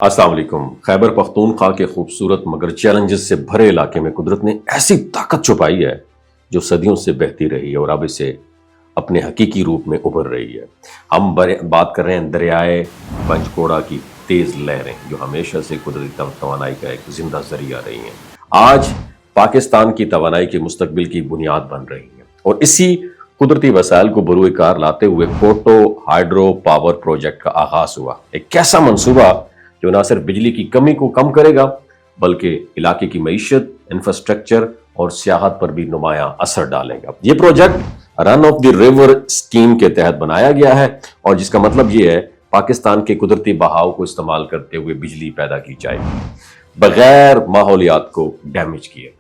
السلام علیکم۔ خیبر پختونخوا کے خوبصورت مگر چیلنجز سے بھرے علاقے میں قدرت نے ایسی طاقت چھپائی ہے جو صدیوں سے بہتی رہی ہے اور اب اسے اپنے حقیقی روپ میں ابھر رہی ہے۔ ہم بات کر رہے ہیں دریائے پنجگوڑا کی تیز لہریں جو ہمیشہ سے قدرتی توانائی کا ایک زندہ ذریعہ رہی ہیں، آج پاکستان کی توانائی کے مستقبل کی بنیاد بن رہی ہیں۔ اور اسی قدرتی وسائل کو بروئے کار لاتے ہوئے کوٹو ہائیڈرو پاور پروجیکٹ کا آغاز ہوا، ایک ایسا منصوبہ جو نہ صرف بجلی کی کمی کو کم کرے گا بلکہ علاقے کی معیشت، انفراسٹرکچر اور سیاحت پر بھی نمایاں اثر ڈالے گا۔ یہ project run of the river scheme کے تحت بنایا گیا ہے اور جس کا مطلب یہ ہے پاکستان کے قدرتی بہاؤ کو استعمال کرتے ہوئے بجلی پیدا کی جائے گی بغیر ماحولیات کو ڈیمیج کیے۔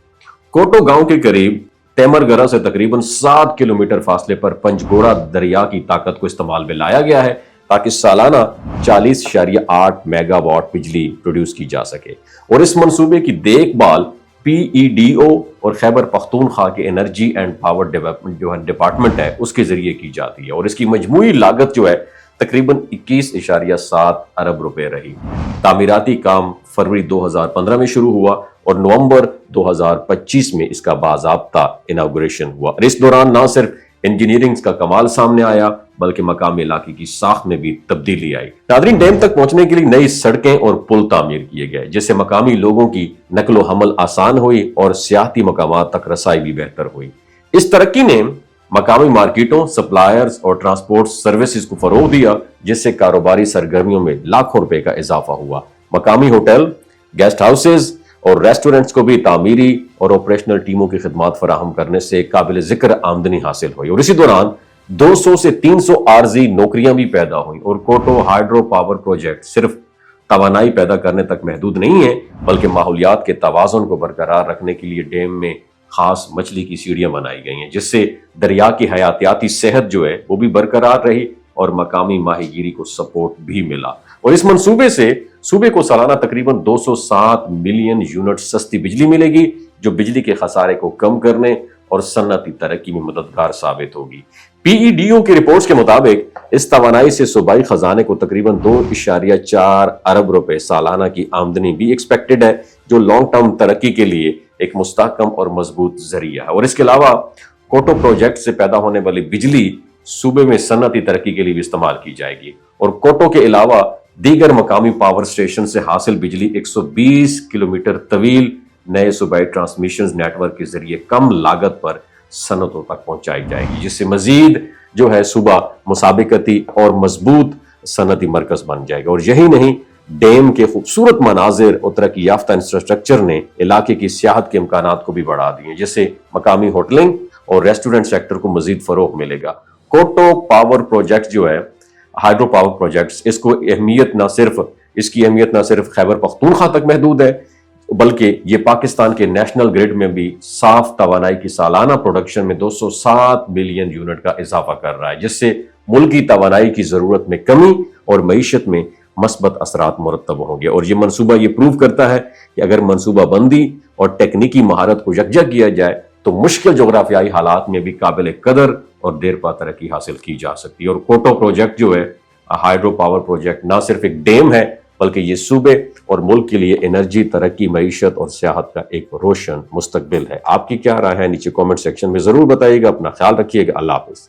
کوٹو گاؤں کے قریب تیمرگرہ سے تقریباً 7 کلومیٹر فاصلے پر پنجگوڑا دریا کی طاقت کو استعمال میں لایا گیا ہے تاکہ سالانہ 40.8 میگا واٹ بجلی پروڈیوس کی جا سکے، اور اس منصوبے کی دیکھ بھال PEDO اور خیبر پختونخوا کے انرجی اینڈ پاور ڈپارٹمنٹ ہے اس کے ذریعے کی جاتی ہے، اور اس کی مجموعی لاگت جو ہے تقریباً 21.7 ارب روپے رہی۔ تعمیراتی کام فروری 2015 میں شروع ہوا اور نومبر 2025 میں اس کا باضابطہ اناگوریشن ہوا، اور اس دوران نہ صرف انجینئرنگ کا کمال سامنے آیا بلکہ مقامی علاقے کی ساخت میں بھی تبدیلی آئی۔ ناظرین، ڈیم تک پہنچنے کے لیے نئی سڑکیں اور پل تعمیر کیے گئے جس سے مقامی لوگوں کی نقل و حمل آسان ہوئی اور سیاحتی مقامات تک رسائی بھی بہتر ہوئی۔ اس ترقی نے مقامی مارکیٹوں، سپلائرز اور ٹرانسپورٹ سروسز کو فروغ دیا جس سے کاروباری سرگرمیوں میں لاکھوں روپے کا اضافہ ہوا۔ مقامی ہوٹل، گیسٹ ہاؤسز اور ریسٹورنٹس کو بھی تعمیری اور آپریشنل ٹیموں کی خدمات فراہم کرنے سے قابل ذکر آمدنی حاصل ہوئی، اور اسی دوران 200 سے 300 عارضی نوکریاں بھی پیدا ہوئیں۔ اور کوٹو ہائیڈرو پاور پروجیکٹ صرف توانائی پیدا کرنے تک محدود نہیں ہے بلکہ ماحولیات کے توازن کو برقرار رکھنے کے لیے ڈیم میں خاص مچھلی کی سیڑھیاں بنائی گئی ہیں جس سے دریا کی حیاتیاتی صحت جو ہے وہ بھی برقرار رہی اور مقامی ماہی گیری کو سپورٹ بھی ملا۔ اور اس منصوبے سے صوبے کو سالانہ تقریباً 207 ملین یونٹ سستی بجلی ملے گی جو بجلی کے خسارے کو کم کرنے اور صنعتی ترقی میں مددگار ثابت ہوگی۔ PEDO کی رپورٹس کے مطابق اس توانائی سے صوبائی خزانے کو تقریباً 2.4 ارب روپے سالانہ کی آمدنی بھی ایکسپیکٹڈ ہے جو لانگ ٹرم ترقی کے لیے ایک مستحکم اور مضبوط ذریعہ ہے۔ اور اس کے علاوہ کوٹو پروجیکٹ سے پیدا ہونے والی بجلی صوبے میں صنعتی ترقی کے لیے بھی استعمال کی جائے گی، اور کوٹو کے علاوہ دیگر مقامی پاور اسٹیشن سے حاصل بجلی 120 کلومیٹر طویل نئے صوبائی ٹرانسمیشن نیٹ ورک کے ذریعے کم لاگت پر صنعتوں تک پہنچائی جائے گی جس سے مزید جو ہے صوبہ مسابقتی اور مضبوط صنعتی مرکز بن جائے گا۔ اور یہی نہیں، ڈیم کے خوبصورت مناظر اور ترقی یافتہ انفراسٹرکچر نے علاقے کی سیاحت کے امکانات کو بھی بڑھا دیے جس سے مقامی ہوٹلنگ اور ریسٹورنٹ سیکٹر کو مزید فروغ ملے گا۔ کوٹو پاور پروجیکٹ جو ہے ہائیڈرو پاور پروجیکٹس، اس کی اہمیت نہ صرف خیبر پختونخوا تک محدود ہے بلکہ یہ پاکستان کے نیشنل گریڈ میں بھی صاف توانائی کی سالانہ پروڈکشن میں 207 ملین یونٹ کا اضافہ کر رہا ہے جس سے ملکی توانائی کی ضرورت میں کمی اور معیشت میں مثبت اثرات مرتب ہوں گے۔ اور یہ منصوبہ یہ پروو کرتا ہے کہ اگر منصوبہ بندی اور ٹیکنیکی مہارت کو یکجا کیا جائے تو مشکل جغرافیائی حالات میں بھی قابل قدر اور دیر پا ترقی حاصل کی جا سکتی ہے۔ اور کوٹو پروجیکٹ جو ہے ہائیڈرو پاور پروجیکٹ نہ صرف ایک ڈیم ہے بلکہ یہ صوبے اور ملک کے لیے انرجی، ترقی، معیشت اور سیاحت کا ایک روشن مستقبل ہے۔ آپ کی کیا رائے ہے؟ نیچے کامنٹ سیکشن میں ضرور بتائیے گا۔ اپنا خیال رکھیے گا۔ اللہ حافظ۔